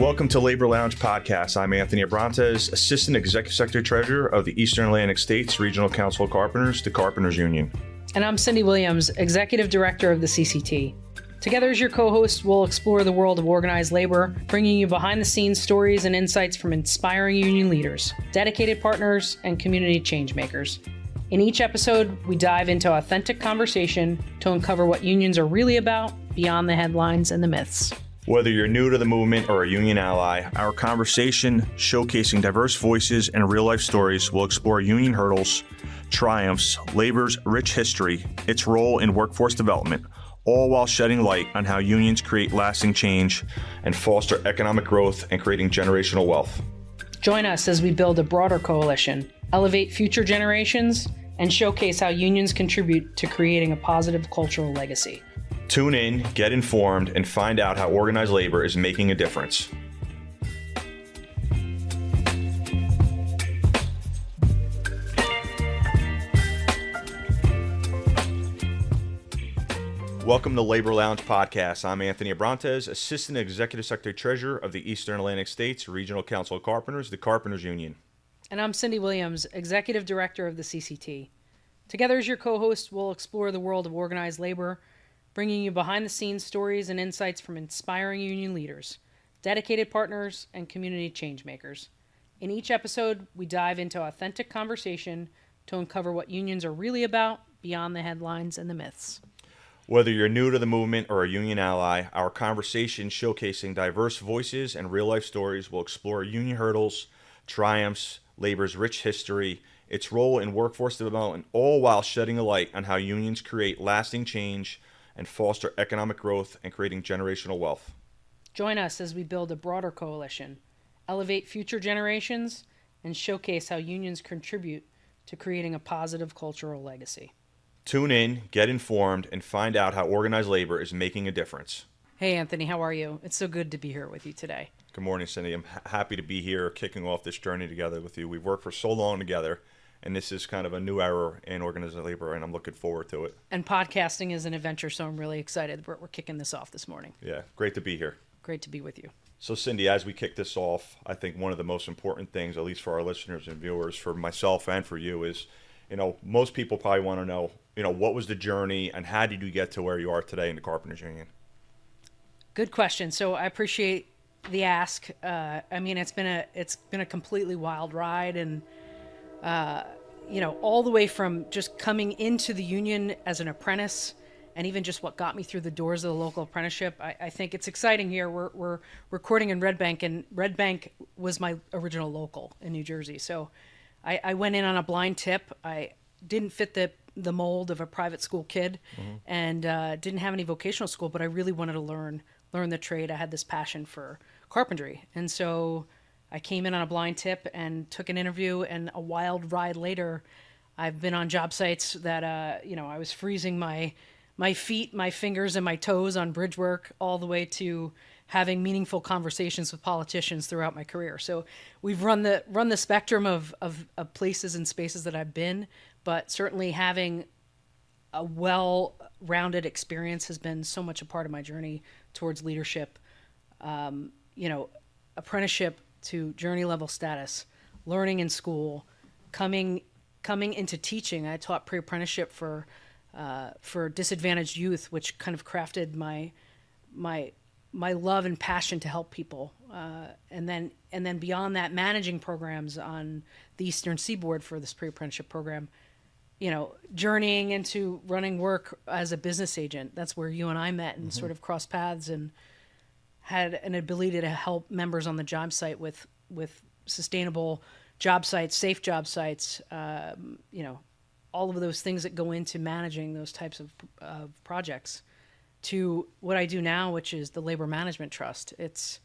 Welcome to Labor Lounge Podcast. I'm Anthony Abrantes, Assistant Executive Secretary Treasurer of the Eastern Atlantic States Regional Council of Carpenters, the Carpenters Union. And I'm Cyndie Williams, Executive Director of the CCT. Together as your co-hosts, we'll explore the world of organized labor, bringing you behind-the-scenes stories and insights from inspiring union leaders, dedicated partners, and community change makers. In each episode, we dive into authentic conversation to uncover what unions are really about beyond the headlines and the myths. Whether you're new to the movement or a union ally, our conversation showcasing diverse voices and real-life stories will explore union hurdles, triumphs, labor's rich history, its role in workforce development, all while shedding light on how unions create lasting change and foster economic growth and creating generational wealth. Join us as we build a broader coalition, elevate future generations, and showcase how unions contribute to creating a positive cultural legacy. Tune in, get informed, and find out how organized labor is making a difference. Welcome to Labor Lounge Podcast. I'm Anthony Abrantes, Assistant Executive Secretary Treasurer of the Eastern Atlantic States Regional Council of Carpenters, the Carpenters Union. And I'm Cyndie Williams, Executive Director of the CCT. Together as your co-hosts, we'll explore the world of organized labor, bringing you behind-the-scenes stories and insights from inspiring union leaders, dedicated partners, and community change makers. In each episode, we dive into authentic conversation to uncover what unions are really about beyond the headlines and the myths. Whether you're new to the movement or a union ally, our conversation showcasing diverse voices and real-life stories will explore union hurdles, triumphs, labor's rich history, its role in workforce development, all while shedding a light on how unions create lasting change and foster economic growth and creating generational wealth. Join us as we build a broader coalition, elevate future generations, and showcase how unions contribute to creating a positive cultural legacy. Tune in, get informed, and find out how organized labor is making a difference. Hey, Anthony, how are you? It's so good to be here with you today. Good morning, Cyndie. I'm happy to be here kicking off this journey together with you. We've worked for so long together, and this is kind of a new era in organized labor, and I'm looking forward to it. And podcasting is an adventure, so I'm really excited. We're kicking this off this morning. Yeah, great to be here. Great to be with you. So, Cyndie, as we kick this off, I think one of the most important things, at least for our listeners and viewers, for myself and for you, is, most people probably want to know, what was the journey and how did you get to where you are today in the Carpenters Union? Good question. So I appreciate the ask. It's been a completely wild ride, and all the way from just coming into the union as an apprentice, and even just what got me through the doors of the local apprenticeship. I think it's exciting here. We're recording in Red Bank, and Red Bank was my original local in New Jersey. So I went in on a blind tip. I didn't fit the mold of a private school kid, and didn't have any vocational school, but I really wanted to learn the trade. I had this passion for carpentry, and so I came in on a blind tip and took an interview, and a wild ride later, I've been on job sites that, I was freezing my feet, my fingers, and my toes on bridge work, all the way to having meaningful conversations with politicians throughout my career. So we've run the spectrum of places and spaces that I've been, but certainly having a well-rounded experience has been so much a part of my journey towards leadership. Apprenticeship to journey level status, learning in school, coming into teaching. I taught pre-apprenticeship for disadvantaged youth, which kind of crafted my love and passion to help people. And then beyond that, managing programs on the Eastern Seaboard for this pre-apprenticeship program, journeying into running work as a business agent. That's where you and I met and sort of crossed paths and had an ability to help members on the job site with sustainable job sites, safe job sites, all of those things that go into managing those types of projects, to what I do now, which is the Labor Management Trust. It's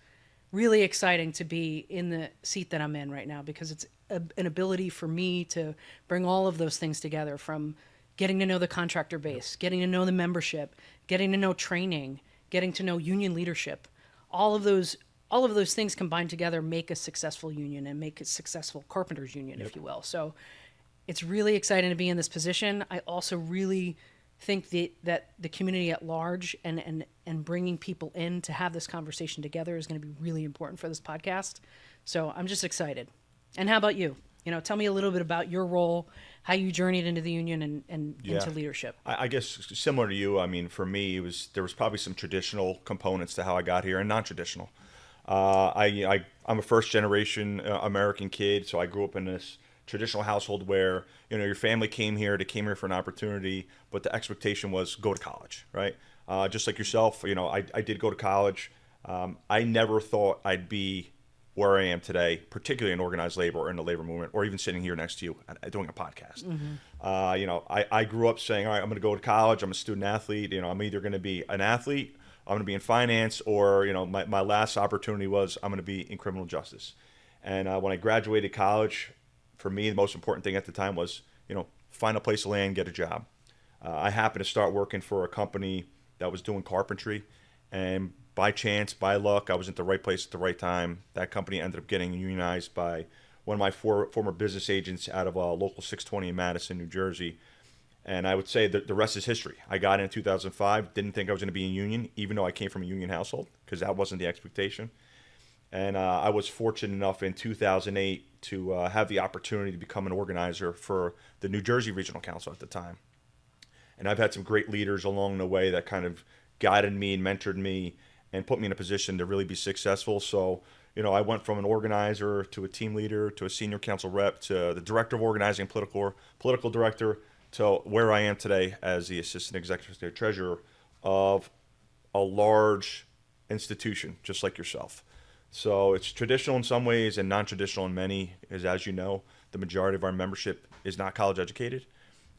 really exciting to be in the seat that I'm in right now, because it's an ability for me to bring all of those things together, from getting to know the contractor base, getting to know the membership, getting to know training, getting to know union leadership. All of those things combined together make a successful union and make a successful Carpenters Union, if you will. So it's really exciting to be in this position. I also really think that the community at large and bringing people in to have this conversation together is going to be really important for this podcast. So I'm just excited. And how about you? Tell me a little bit about your role, how you journeyed into the union and into leadership. I guess similar to you. I mean, for me, there was probably some traditional components to how I got here and non-traditional. I'm a first generation American kid, so I grew up in this traditional household where your family came here for an opportunity, but the expectation was go to college, right? Just like yourself, I did go to college. I never thought I'd be where I am today, particularly in organized labor or in the labor movement, or even sitting here next to you doing a podcast. I grew up saying, all right, I'm going to go to college. I'm a student athlete. I'm either going to be an athlete, I'm going to be in finance, or my last opportunity was I'm going to be in criminal justice. And when I graduated college, for me, the most important thing at the time was find a place to land, get a job. I happened to start working for a company that was doing carpentry, and by chance, by luck, I was at the right place at the right time. That company ended up getting unionized by one of my former business agents out of local 620 in Madison, New Jersey. And I would say that the rest is history. I got in 2005, didn't think I was going to be in union, even though I came from a union household, because that wasn't the expectation. And I was fortunate enough in 2008 to have the opportunity to become an organizer for the New Jersey Regional Council at the time. And I've had some great leaders along the way that kind of guided me and mentored me and put me in a position to really be successful. So, I went from an organizer to a team leader to a senior council rep to the director of organizing, political director, to where I am today as the assistant executive treasurer of a large institution, just like yourself. So it's traditional in some ways and non-traditional in many, as you know, the majority of our membership is not college educated.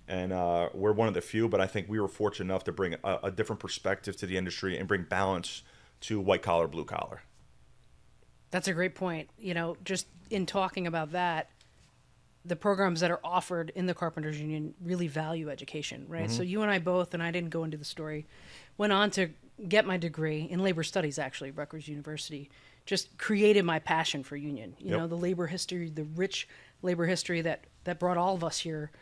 And we're one of the few, but I think we were fortunate enough to bring a different perspective to the industry and bring balance to white collar, blue collar. That's a great point. Just in talking about that, the programs that are offered in the Carpenters Union really value education, right? So you and I both, and I didn't go into the story, went on to get my degree in labor studies, actually, Rutgers University. Just created my passion for union. The labor history, the rich labor history that brought all of us here,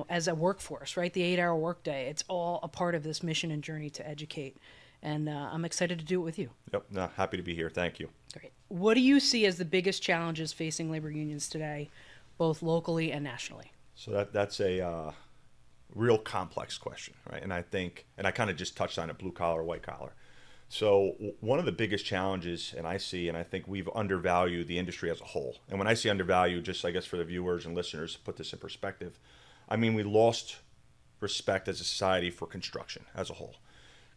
as a workforce, right? The 8-hour workday. It's all a part of this mission and journey to educate. And I'm excited to do it with you. Yep, no, happy to be here. Thank you. Great. What do you see as the biggest challenges facing labor unions today, both locally and nationally? So that's a real complex question, right? And I kind of just touched on it, blue collar, white collar. So one of the biggest challenges, and I think we've undervalued the industry as a whole. And when I say undervalued, just I guess for the viewers and listeners, to put this in perspective, I mean we lost respect as a society for construction as a whole.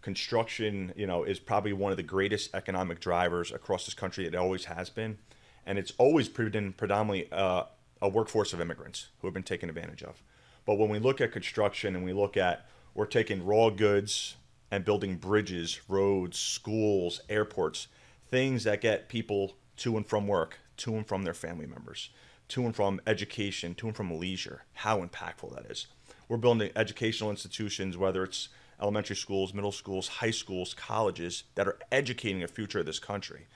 Construction, is probably one of the greatest economic drivers across this country. It always has been. And it's always been predominantly a workforce of immigrants who have been taken advantage of. But when we look at construction and we're taking raw goods and building bridges, roads, schools, airports, things that get people to and from work, to and from their family members, to and from education, to and from leisure, how impactful that is. We're building educational institutions, whether it's elementary schools, middle schools, high schools, colleges, that are educating the future of this country.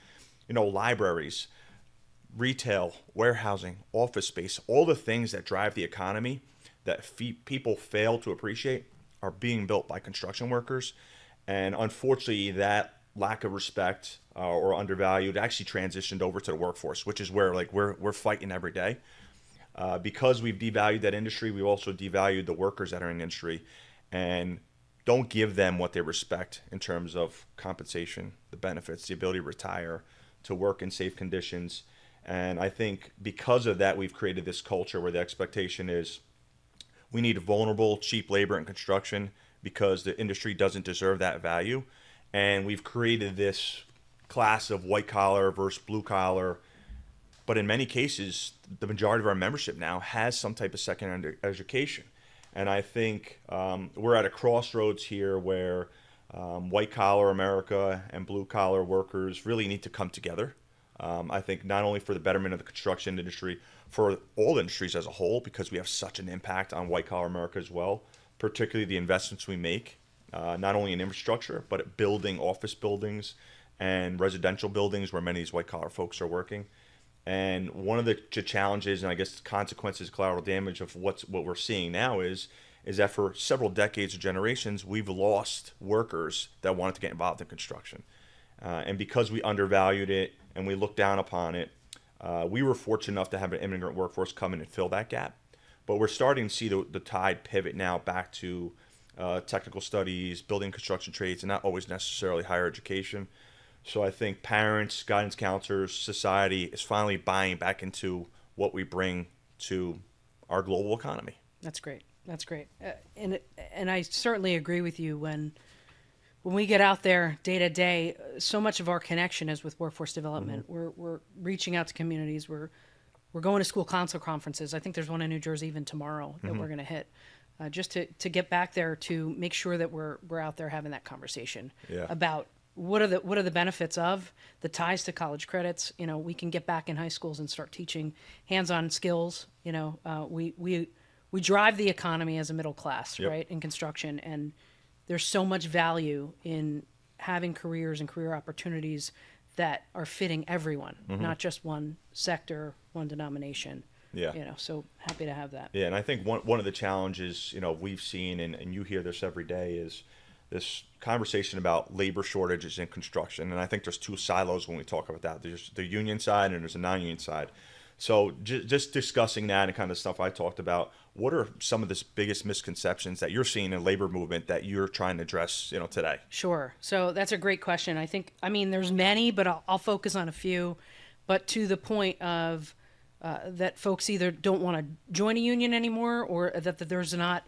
Libraries, retail, warehousing, office space, all the things that drive the economy that people fail to appreciate are being built by construction workers. And unfortunately, that lack of respect or undervalued actually transitioned over to the workforce, which is where we're fighting every day. Because we've devalued that industry, we've also devalued the workers that are in the industry and don't give them what they respect in terms of compensation, the benefits, the ability to retire, to work in safe conditions. And I think because of that, we've created this culture where the expectation is we need vulnerable, cheap labor in construction because the industry doesn't deserve that value. And we've created this class of white collar versus blue collar. But in many cases, the majority of our membership now has some type of secondary education. And I think we're at a crossroads here where white collar America and blue collar workers really need to come together. I think not only for the betterment of the construction industry, for all industries as a whole, because we have such an impact on white collar America as well, particularly the investments we make, not only in infrastructure, but at building office buildings and residential buildings where many of these white collar folks are working. And one of the challenges and I guess consequences, collateral damage of what we're seeing now is is that for several decades or generations, we've lost workers that wanted to get involved in construction. And because we undervalued it and we looked down upon it, we were fortunate enough to have an immigrant workforce come in and fill that gap. But we're starting to see the tide pivot now back to technical studies, building construction trades, and not always necessarily higher education. So I think parents, guidance counselors, society is finally buying back into what we bring to our global economy. That's great. That's great. And I certainly agree with you when we get out there day to day, so much of our connection is with workforce development. We're reaching out to communities. We're going to school council conferences. I think there's one in New Jersey even tomorrow that we're going to hit, just to get back there to make sure that we're out there having that conversation about what are the benefits of the ties to college credits. We can get back in high schools and start teaching hands-on skills. We drive the economy as a middle class, right, in construction, and there's so much value in having careers and career opportunities that are fitting everyone, not just one sector, one denomination. Yeah. So happy to have that. Yeah, and I think one of the challenges, we've seen, and you hear this every day, is this conversation about labor shortages in construction. And I think there's two silos when we talk about that. There's the union side and there's a non-union side. So just discussing that and kind of stuff I talked about, what are some of the biggest misconceptions that you're seeing in labor movement that you're trying to address, today? Sure. So that's a great question. I mean, there's many, but I'll focus on a few. But to the point of that folks either don't want to join a union anymore, or that there's not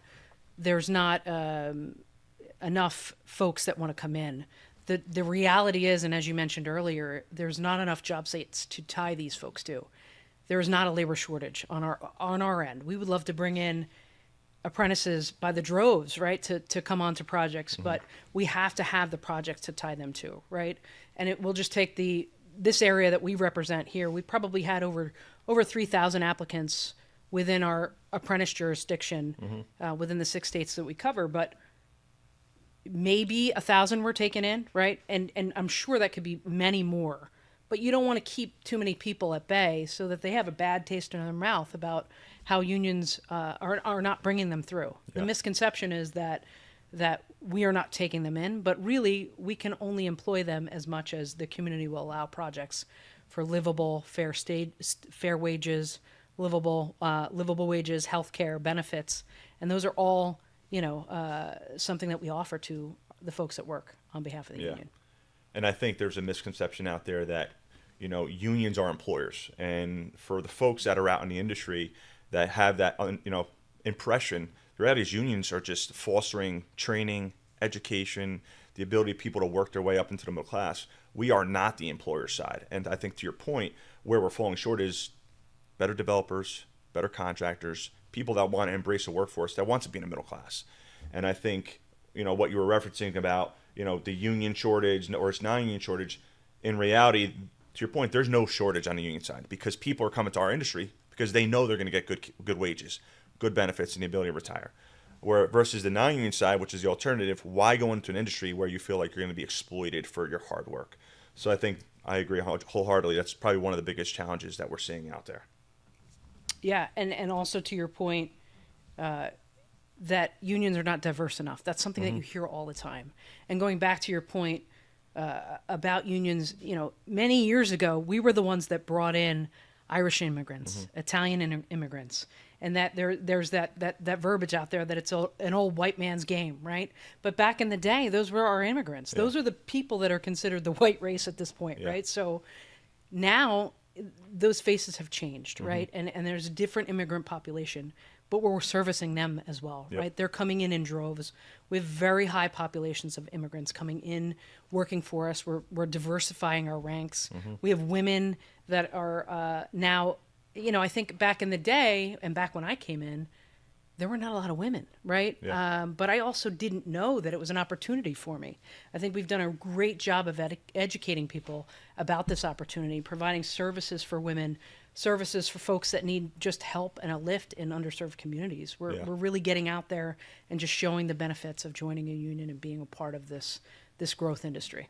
enough folks that want to come in. The reality is, and as you mentioned earlier, there's not enough job sites to tie these folks to. There is not a labor shortage on our end. We would love to bring in apprentices by the droves, right, to come onto projects, but we have to have the projects to tie them to, right? And it will just take this area that we represent here. We probably had over 3,000 applicants within our apprentice jurisdiction, within the 6 states that we cover, but maybe 1,000 were taken in, right? And I'm sure that could be many more. But you don't want to keep too many people at bay so that they have a bad taste in their mouth about how unions are not bringing them through. The misconception is that we are not taking them in, but really we can only employ them as much as the community will allow projects for livable, fair wages, livable wages, healthcare, benefits, and those are all something that we offer to the folks that work on behalf of the union. And I think there's a misconception out there that unions are employers, and for the folks that are out in the industry that have that impression, the reality is unions are just fostering training, education, the ability of people to work their way up into the middle class. We are not the employer side, and I think to your point, where we're falling short is better developers, better contractors, people that want to embrace a workforce that wants to be in the middle class. And I think what you were referencing about the union shortage or its non-union shortage, in reality, to your point, there's no shortage on the union side because people are coming to our industry because they know they're going to get good wages, good benefits, and the ability to retire. Where versus the non-union side, which is the alternative, why go into an industry where you feel like you're going to be exploited for your hard work? So I think I agree wholeheartedly. That's probably one of the biggest challenges that we're seeing out there. Yeah, and also to your point, that unions are not diverse enough. That's something that you hear all the time. And going back to your point about unions, many years ago, we were the ones that brought in Irish immigrants, Italian immigrants, and that there's that verbiage out there that it's an old white man's game, right? But back in the day, those were our immigrants. Those are the people that are considered the white race at this point, right? So now those faces have changed, right? And there's a different immigrant population, but we're servicing them as well, right? They're coming in droves. We have very high populations of immigrants coming in, working for us. We're diversifying our ranks. We have women that are now, I think back in the day and back when I came in, there were not a lot of women, right? But I also didn't know that it was an opportunity for me. I think we've done a great job of educating people about this opportunity, providing services for women, services for folks that need just help and a lift in underserved communities. We're really getting out there and just showing the benefits of joining a union and being a part of this growth industry.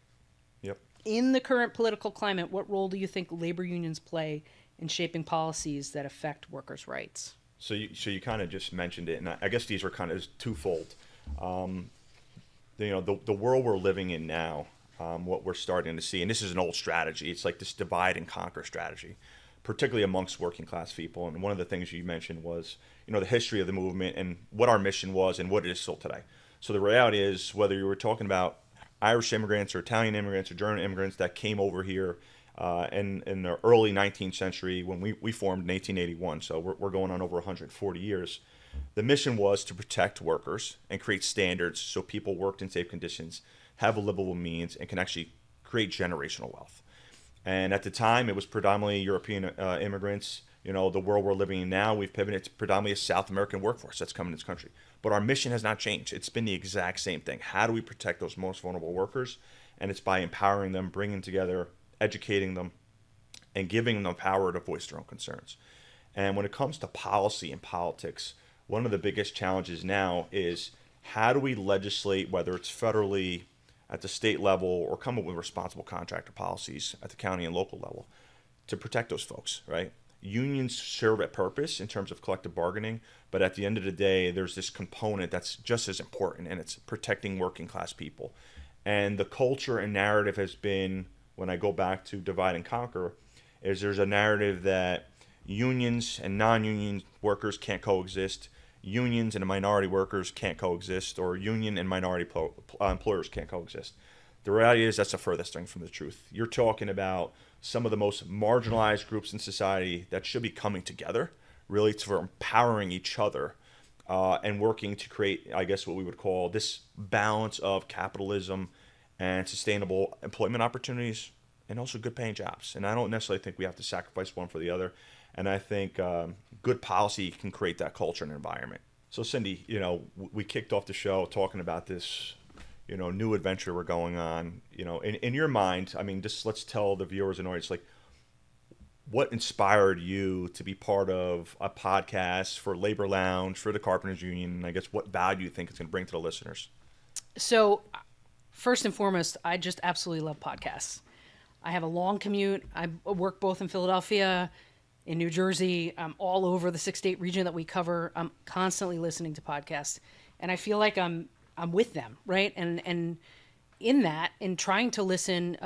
In the current political climate, what role do you think labor unions play in shaping policies that affect workers' rights? So you kind of just mentioned it, and I guess these are kind of twofold. Um, the world we're living in now, what we're starting to see, and this is an old strategy. It's like this divide and conquer strategy, particularly amongst working class people. And one of the things you mentioned was, the history of the movement and what our mission was and what it is still today. So the reality is, whether you were talking about Irish immigrants or Italian immigrants or German immigrants that came over here in the early 19th century when we formed in 1881, so we're going on over 140 years. The mission was to protect workers and create standards so people worked in safe conditions, have a livable means, and can actually create generational wealth. And at the time, it was predominantly European immigrants. The world we're living in now, we've pivoted to predominantly a South American workforce that's coming to this country. But our mission has not changed. It's been the exact same thing. How do we protect those most vulnerable workers? And it's by empowering them, bringing together, educating them, and giving them the power to voice their own concerns. And when it comes to policy and politics, one of the biggest challenges now is how do we legislate, whether it's federally, at the state level, or come up with responsible contractor policies at the county and local level to protect those folks, right? Unions serve a purpose in terms of collective bargaining, but at the end of the day, there's this component that's just as important, and it's protecting working class people. And the culture and narrative has been, when I go back to divide and conquer, is there's a narrative that unions and non-union workers can't coexist, unions and minority workers can't coexist, or union and minority employers can't coexist. The reality is that's the furthest thing from the truth. You're talking about some of the most marginalized groups in society that should be coming together, really, for empowering each other and working to create, I guess, what we would call this balance of capitalism and sustainable employment opportunities, and also good paying jobs. And I don't necessarily think we have to sacrifice one for the other. And I think good policy can create that culture and environment. So Cyndie, we kicked off the show talking about this, new adventure we're going on. In your mind, I mean, just let's tell the viewers and audience, like, what inspired you to be part of a podcast for Labor Lounge, for the Carpenters Union, and I guess what value you think it's going to bring to the listeners? So, first and foremost, I just absolutely love podcasts. I have a long commute. I work both in Philadelphia, in New Jersey, all over the 6-state region that we cover. I'm constantly listening to podcasts, and I feel like I'm with them, right? And in trying to listen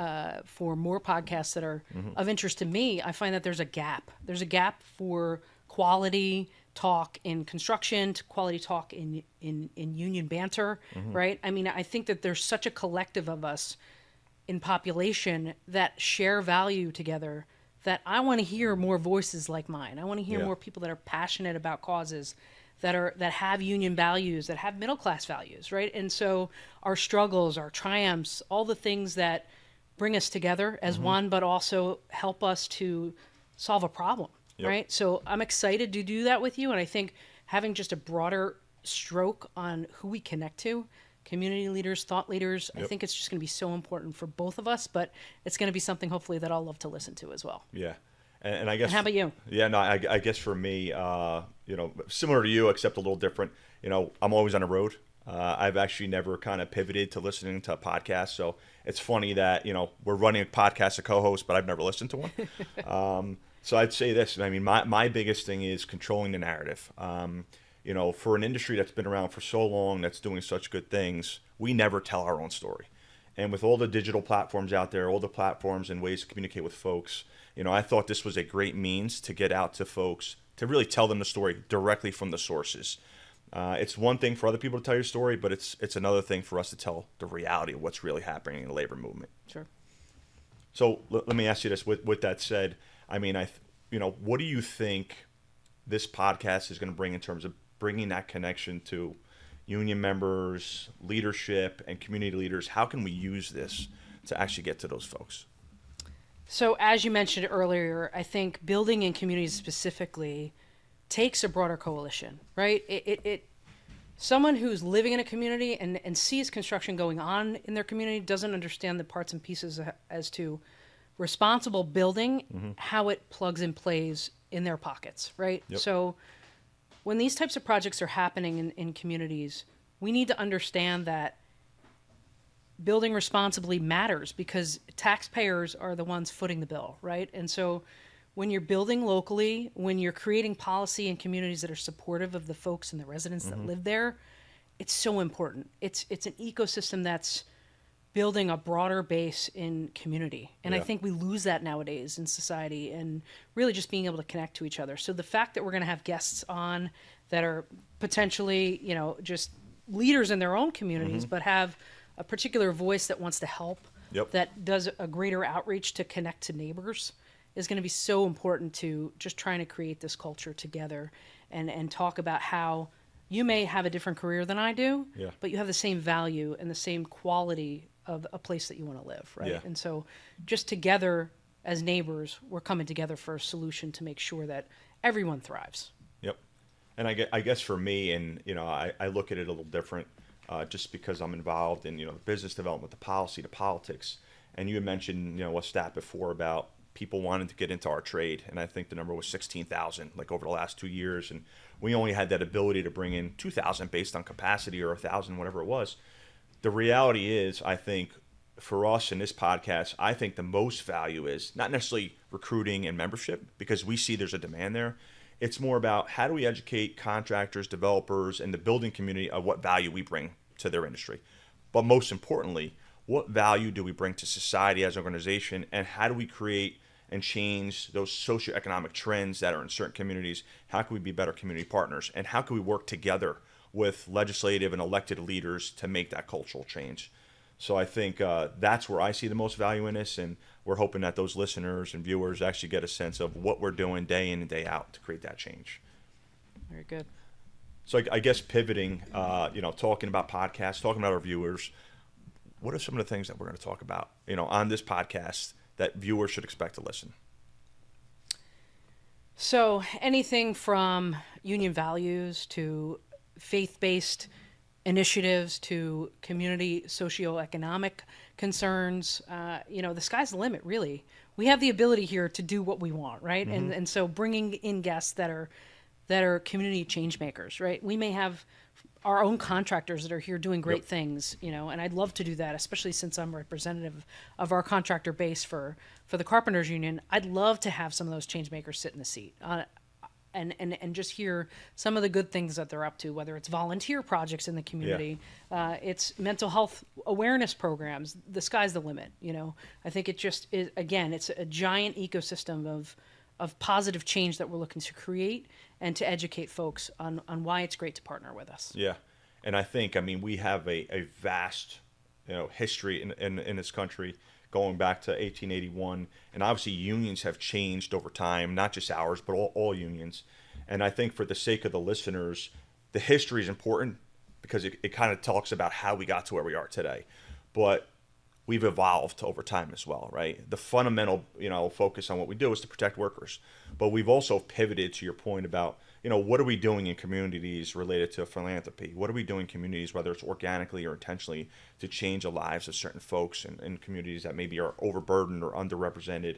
for more podcasts that are of interest to me, I find that there's a gap. There's a gap for quality talk in construction, to quality talk in union banter, right? I mean, I think that there's such a collective of us in population that share value together, that I want to hear more voices like mine. I want to hear more people that are passionate about causes, that have union values, that have middle class values, right? And so our struggles, our triumphs, all the things that bring us together as one, but also help us to solve a problem, right? So I'm excited to do that with you, and I think having just a broader stroke on who we connect to, community leaders, thought leaders, I think it's just going to be so important for both of us, but it's going to be something hopefully that I'll love to listen to as well. Yeah. And I guess. And how about you? Yeah, no, I guess for me, similar to you, except a little different, I'm always on the road. I've actually never kind of pivoted to listening to a podcast. So it's funny that, we're running a podcast as a co-host, but I've never listened to one. So I'd say this, I mean, my biggest thing is controlling the narrative. For an industry that's been around for so long, that's doing such good things, we never tell our own story. And with all the digital platforms out there, all the platforms and ways to communicate with folks, I thought this was a great means to get out to folks, to really tell them the story directly from the sources. It's one thing for other people to tell your story, but it's another thing for us to tell the reality of what's really happening in the labor movement. Sure. So let me ask you this. With that said, I mean, what do you think this podcast is going to bring in terms of bringing that connection to union members, leadership, and community leaders? How can we use this to actually get to those folks? So as you mentioned earlier, I think building in communities specifically takes a broader coalition, right? Someone who's living in a community and sees construction going on in their community doesn't understand the parts and pieces as to responsible building, how it plugs and plays in their pockets, right? Yep. So when these types of projects are happening in communities, we need to understand that building responsibly matters, because taxpayers are the ones footing the bill, right? And so when you're building locally, when you're creating policy in communities that are supportive of the folks and the residents that live there, it's so important. It's an ecosystem that's building a broader base in community. And I Yeah. think we lose that nowadays in society, and really just being able to connect to each other. So the fact that we're going to have guests on that are potentially, just leaders in their own communities, but have a particular voice that wants to help, Yep. that does a greater outreach to connect to neighbors, is going to be so important to just trying to create this culture together, and talk about how you may have a different career than I do, Yeah. but you have the same value and the same quality of a place that you want to live, right? Yeah. And so just together as neighbors, we're coming together for a solution to make sure that everyone thrives. Yep. And I guess for me, and I look at it a little different, just because I'm involved in the business development, the policy, the politics. And you had mentioned a stat before about people wanting to get into our trade, and I think the number was 16,000 like over the last 2 years, and we only had that ability to bring in 2,000 based on capacity, or 1,000, whatever it was. The reality is, I think for us in this podcast, I think the most value is not necessarily recruiting and membership, because we see there's a demand there. It's more about how do we educate contractors, developers, and the building community of what value we bring to their industry. But most importantly, what value do we bring to society as an organization, and how do we create and change those socioeconomic trends that are in certain communities? How can we be better community partners, and how can we work together with legislative and elected leaders to make that cultural change? So I think that's where I see the most value in this, and we're hoping that those listeners and viewers actually get a sense of what we're doing day in and day out to create that change. Very good. So I guess pivoting, talking about podcasts, talking about our viewers, what are some of the things that we're going to talk about, on this podcast that viewers should expect to listen? So anything from union values to faith-based initiatives to community socioeconomic concerns, the sky's the limit, really. We have the ability here to do what we want, right? And so bringing in guests that are community change makers, right? We may have our own contractors that are here doing great things, and I'd love to do that, especially since I'm representative of our contractor base for the Carpenters Union. I'd love to have some of those change makers sit in the seat and just hear some of the good things that they're up to, whether it's volunteer projects in the community, it's mental health awareness programs. The sky's the limit. I think it just is, again, it's a giant ecosystem of positive change that we're looking to create and to educate folks on why it's great to partner with us. Yeah. And I think, we have a vast, history in this country going back to 1881. And obviously unions have changed over time, not just ours, but all unions. And I think for the sake of the listeners, the history is important because it kind of talks about how we got to where we are today. But we've evolved over time as well, right? The fundamental, focus on what we do is to protect workers. But we've also pivoted to your point about, what are we doing in communities related to philanthropy? What are we doing in communities, whether it's organically or intentionally, to change the lives of certain folks in communities that maybe are overburdened or underrepresented?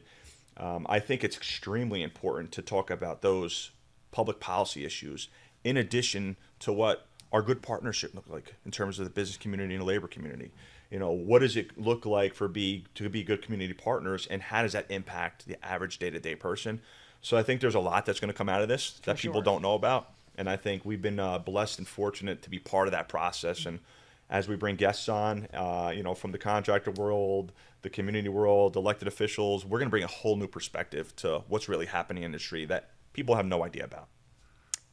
I think it's extremely important to talk about those public policy issues in addition to what our good partnership look like in terms of the business community and the labor community. What does it look like to be good community partners, and how does that impact the average day-to-day person? So I think there's a lot that's going to come out of this that people don't know about, and I think we've been blessed and fortunate to be part of that process. And as we bring guests on, from the contractor world, the community world, elected officials, we're going to bring a whole new perspective to what's really happening in the industry that people have no idea about.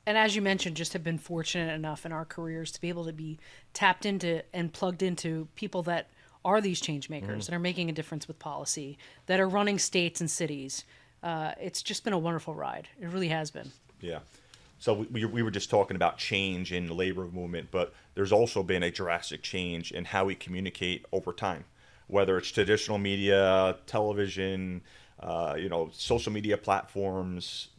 And as you mentioned, just have been fortunate enough in our careers to be able to be tapped into and plugged into people that are these change makers, that are making a difference with policy, that are running states and cities. It's just been a wonderful ride. It really has been. Yeah. So we were just talking about change in the labor movement, but there's also been a drastic change in how we communicate over time, whether it's traditional media, television, social media platforms,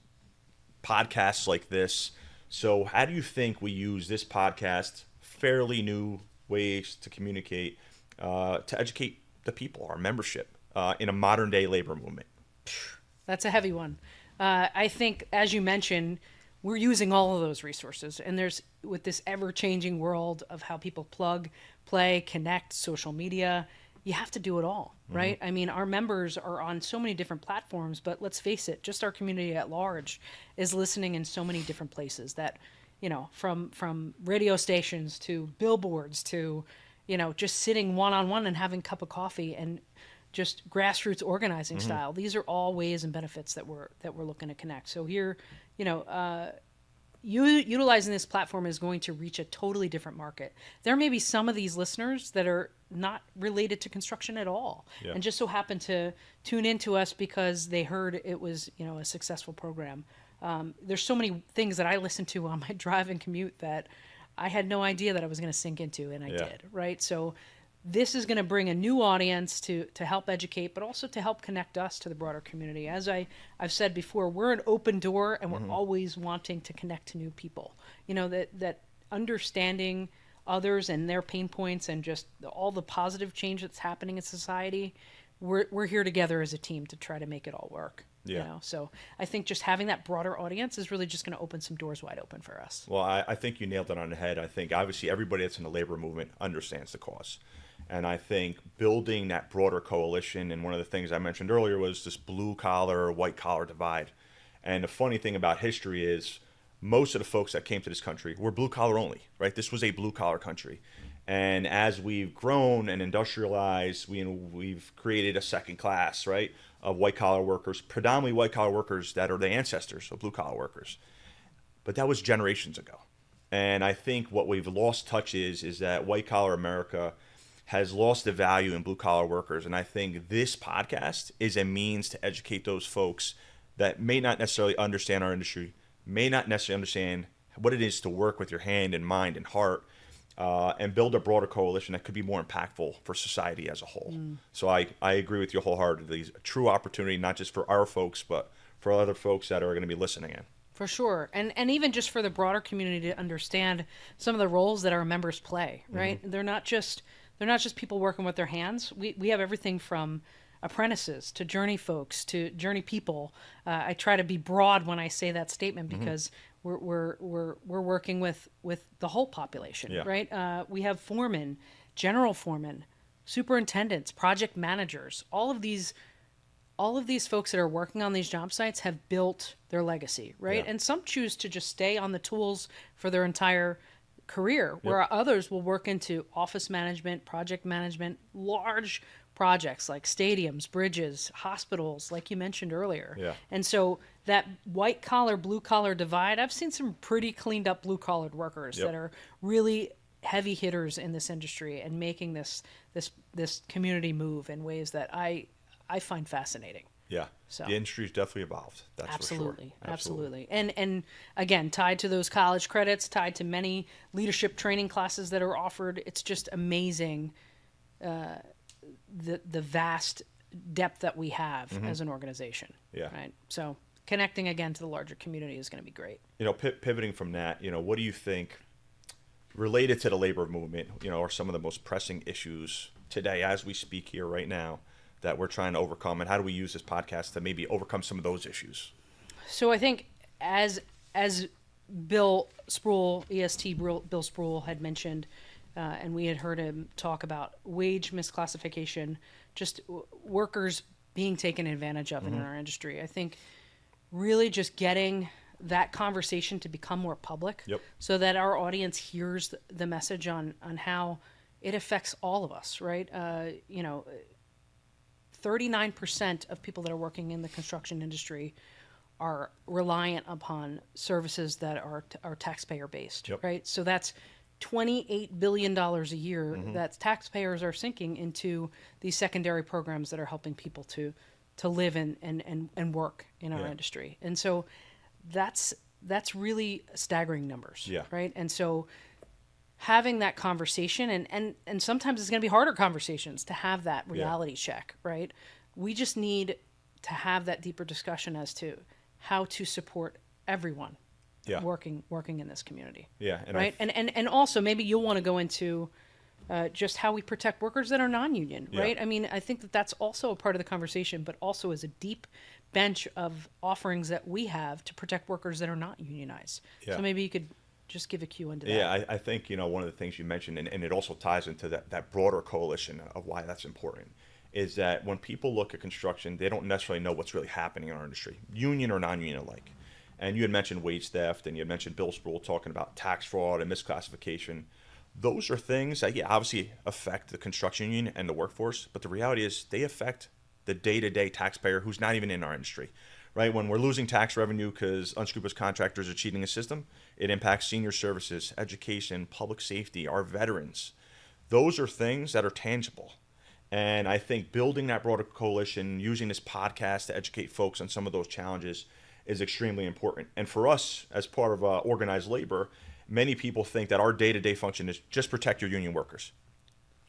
podcasts like this. So how do you think we use this podcast, fairly new ways to communicate, to educate the people, our membership, in a modern day labor movement? That's a heavy one. I think, as you mentioned, we're using all of those resources. And there's, with this ever-changing world of how people plug, play, connect, social media, you have to do it all, right? I mean, our members are on so many different platforms, but let's face it, just our community at large is listening in so many different places that, you know, from radio stations to billboards to, you know, just sitting one-on-one and having a cup of coffee and just grassroots organizing style. These are all ways and benefits that we're looking to connect. So here, you know, utilizing this platform is going to reach a totally different market. There may be some of these listeners that are not related to construction at all, and just so happen to tune into us because they heard it was, you know, a successful program. There's so many things that I listen to on my drive and commute that I had no idea that I was going to sink into, and I did, right? So this is going to bring a new audience to help educate, but also to help connect us to the broader community. As I've said before, we're an open door, and we're always wanting to connect to new people. You know, that understanding others and their pain points and just all the positive change that's happening in society, we're here together as a team to try to make it all work. Yeah. You know? So I think just having that broader audience is really just going to open some doors wide open for us. Well, I think you nailed it on the head. I think obviously everybody that's in the labor movement understands the cause. And I think building that broader coalition, and one of the things I mentioned earlier was this blue collar, white collar divide. And the funny thing about history is most of the folks that came to this country were blue collar only, right? This was a blue collar country. And as we've grown and industrialized, we've created a second class, right, of white collar workers, predominantly white collar workers that are the ancestors of blue collar workers. But that was generations ago. And I think what we've lost touch is that white collar America has lost the value in blue collar workers. And I think this podcast is a means to educate those folks that may not necessarily understand our industry, may not necessarily understand what it is to work with your hand and mind and heart, and build a broader coalition that could be more impactful for society as a whole. So I agree with you wholeheartedly. It's a true opportunity, not just for our folks, but for other folks that are going to be listening in. For sure. And even just for the broader community to understand some of the roles that our members play, right? They're not just people working with their hands. We have everything from apprentices to journey folks to journey people. I try to be broad when I say that statement because we're working with the whole population, right? We have foremen, general foremen, superintendents, project managers. All of these folks that are working on these job sites have built their legacy, right? And some choose to just stay on the tools for their entire career, where others will work into office management, project management, large projects like stadiums, bridges, hospitals, like you mentioned earlier. And so that white collar, blue collar divide, I've seen some pretty cleaned up blue collared workers that are really heavy hitters in this industry and making this community move in ways that I find fascinating. Yeah. So the industry's definitely evolved. That's absolutely, for sure. Absolutely. And again, tied to those college credits, tied to many leadership training classes that are offered. It's just amazing the vast depth that we have as an organization. Yeah. Right. So connecting again to the larger community is going to be great. You know, pivoting from that, you know, what do you think related to the labor movement, you know, are some of the most pressing issues today as we speak here right now that we're trying to overcome, and how do we use this podcast to maybe overcome some of those issues? So I think as Bill Spruill, EST Bill Spruill had mentioned, and we had heard him talk about wage misclassification, just workers being taken advantage of in our industry. I think really just getting that conversation to become more public so that our audience hears the message on how it affects all of us, right? 39% of people that are working in the construction industry are reliant upon services that are taxpayer based, right? So that's $28 billion a year that taxpayers are sinking into these secondary programs that are helping people to live and work in our industry. And so that's really staggering numbers, right? And so having that conversation, and sometimes it's going to be harder conversations to have that reality check, right? We just need to have that deeper discussion as to how to support everyone working in this community. Right. And also maybe you'll want to go into just how we protect workers that are non-union, right? I mean, I think that's also a part of the conversation, but also is a deep bench of offerings that we have to protect workers that are not unionized. So maybe you could just give a cue into that. Yeah, I think, one of the things you mentioned, and it also ties into that broader coalition of why that's important, is that when people look at construction, they don't necessarily know what's really happening in our industry, union or non-union alike. And you had mentioned wage theft, and you had mentioned Bill Spruill talking about tax fraud and misclassification. Those are things that, yeah, obviously affect the construction union and the workforce, but the reality is they affect the day-to-day taxpayer who's not even in our industry, right? When we're losing tax revenue because unscrupulous contractors are cheating the system, it impacts senior services, education, public safety, our veterans. Those are things that are tangible. And I think building that broader coalition, using this podcast to educate folks on some of those challenges is extremely important. And for us, as part of organized labor, many people think that our day-to-day function is just protect your union workers.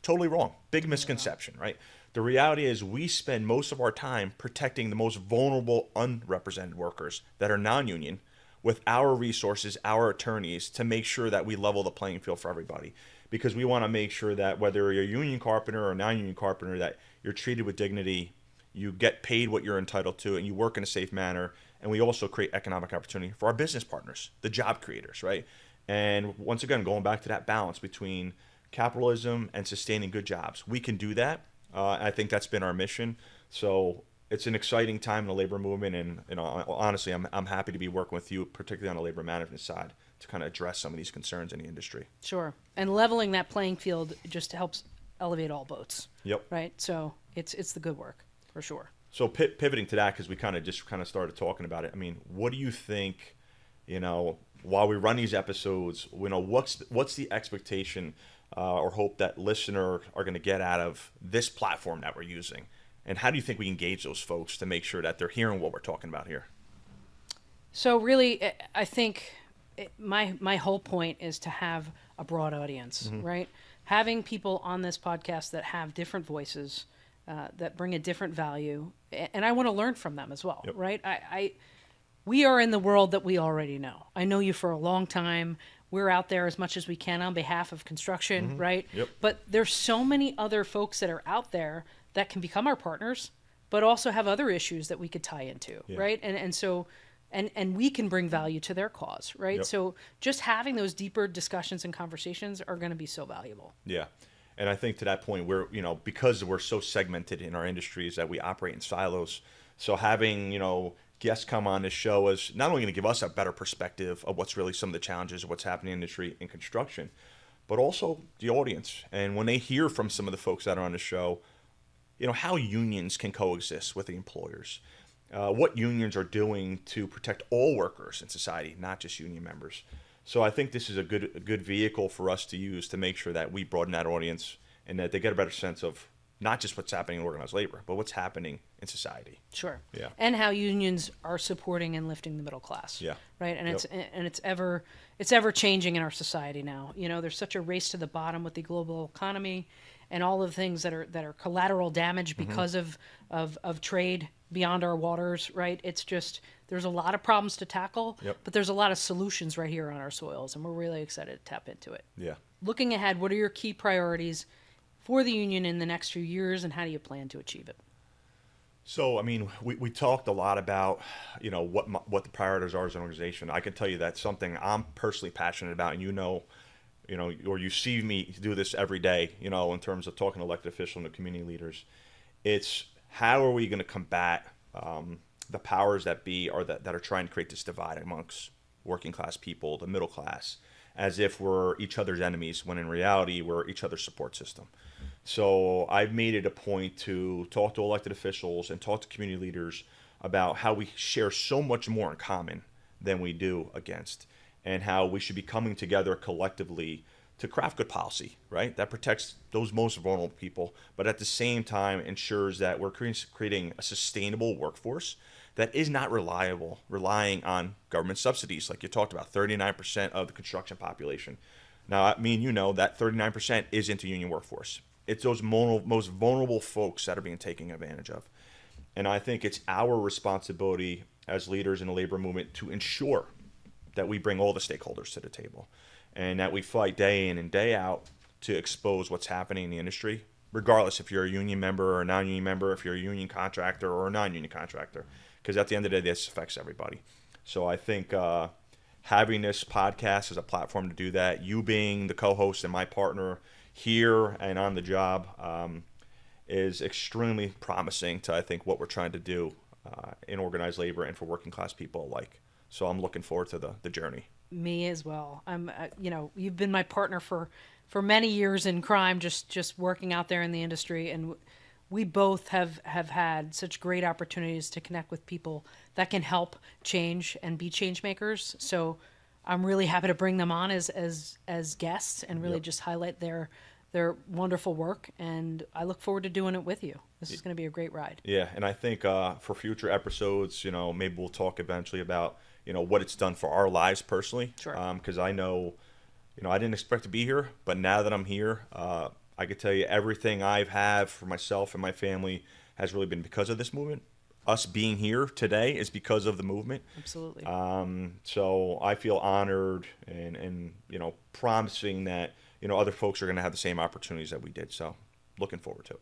Totally wrong. Big misconception, right? The reality is we spend most of our time protecting the most vulnerable, unrepresented workers that are non-union with our resources, our attorneys, to make sure that we level the playing field for everybody. Because we want to make sure that whether you're a union carpenter or non-union carpenter, that you're treated with dignity, you get paid what you're entitled to, and you work in a safe manner. And we also create economic opportunity for our business partners, the job creators, right? And once again, going back to that balance between capitalism and sustaining good jobs, we can do that. I think that's been our mission. So it's an exciting time in the labor movement, and honestly, I'm happy to be working with you, particularly on the labor management side, to kind of address some of these concerns in the industry. Sure, and leveling that playing field just helps elevate all boats. Yep. Right. So it's the good work for sure. So pivoting to that, because we kind of started talking about it. I mean, what do you think? While we run these episodes, what's the expectation or hope that listener are going to get out of this platform that we're using? And how do you think we engage those folks to make sure that they're hearing what we're talking about here? So really, I think my whole point is to have a broad audience, right? Having people on this podcast that have different voices, that bring a different value, and I want to learn from them as well, Yep. right? We are in the world that we already know. I know you for a long time. We're out there as much as we can on behalf of construction, right? Yep. But there's so many other folks that are out there that can become our partners, but also have other issues that we could tie into, Yeah. right? And we can bring value to their cause, right? Yep. So just having those deeper discussions and conversations are going to be so valuable. Yeah. And I think to that point, because we're so segmented in our industries that we operate in silos. So having, guests come on this show is not only going to give us a better perspective of what's really some of the challenges of what's happening in the industry in construction, but also the audience. And when they hear from some of the folks that are on the show, how unions can coexist with the employers, what unions are doing to protect all workers in society, not just union members. So I think this is a good vehicle for us to use to make sure that we broaden that audience and that they get a better sense of not just what's happening in organized labor, but what's happening in society. Sure. Yeah. And how unions are supporting and lifting the middle class. Yeah. Right. And Yep. it's ever changing in our society now. There's such a race to the bottom with the global economy and all of the things that are collateral damage because of trade beyond our waters. Right. It's just there's a lot of problems to tackle, Yep. but there's a lot of solutions right here on our soils, and we're really excited to tap into it. Yeah. Looking ahead, what are your key priorities for the union in the next few years, and how do you plan to achieve it? So, I mean, we talked a lot about, what the priorities are as an organization. I can tell you that's something I'm personally passionate about, and or you see me do this every day, in terms of talking to elected officials and the community leaders. It's how are we going to combat the powers that be that are trying to create this divide amongst working class people, the middle class, as if we're each other's enemies, when in reality we're each other's support system. So I've made it a point to talk to elected officials and talk to community leaders about how we share so much more in common than we do against, and how we should be coming together collectively to craft good policy, right? That protects those most vulnerable people, but at the same time ensures that we're creating a sustainable workforce that is not relying on government subsidies. Like you talked about, 39% of the construction population. Now, I mean, that 39% is into union workforce. It's those most vulnerable folks that are being taken advantage of. And I think it's our responsibility as leaders in the labor movement to ensure that we bring all the stakeholders to the table and that we fight day in and day out to expose what's happening in the industry, regardless if you're a union member or a non-union member, if you're a union contractor or a non-union contractor, because at the end of the day, this affects everybody. So I think having this podcast as a platform to do that, you being the co-host and my partner here and on the job, is extremely promising to, I think, what we're trying to do in organized labor and for working class people alike. So I'm looking forward to the journey. Me as well. I'm, you've been my partner for many years in crime, just working out there in the industry, and we both have had such great opportunities to connect with people that can help change and be change makers. So I'm really happy to bring them on as guests and really just highlight their wonderful work. And I look forward to doing it with you. This is going to be a great ride. Yeah, and I think for future episodes, maybe we'll talk eventually about what it's done for our lives personally. Sure. Because I know, I didn't expect to be here, but now that I'm here, I could tell you everything I've had for myself and my family has really been because of this movement. Us being here today is because of the movement. Absolutely. So I feel honored and promising that other folks are going to have the same opportunities that we did. So looking forward to it.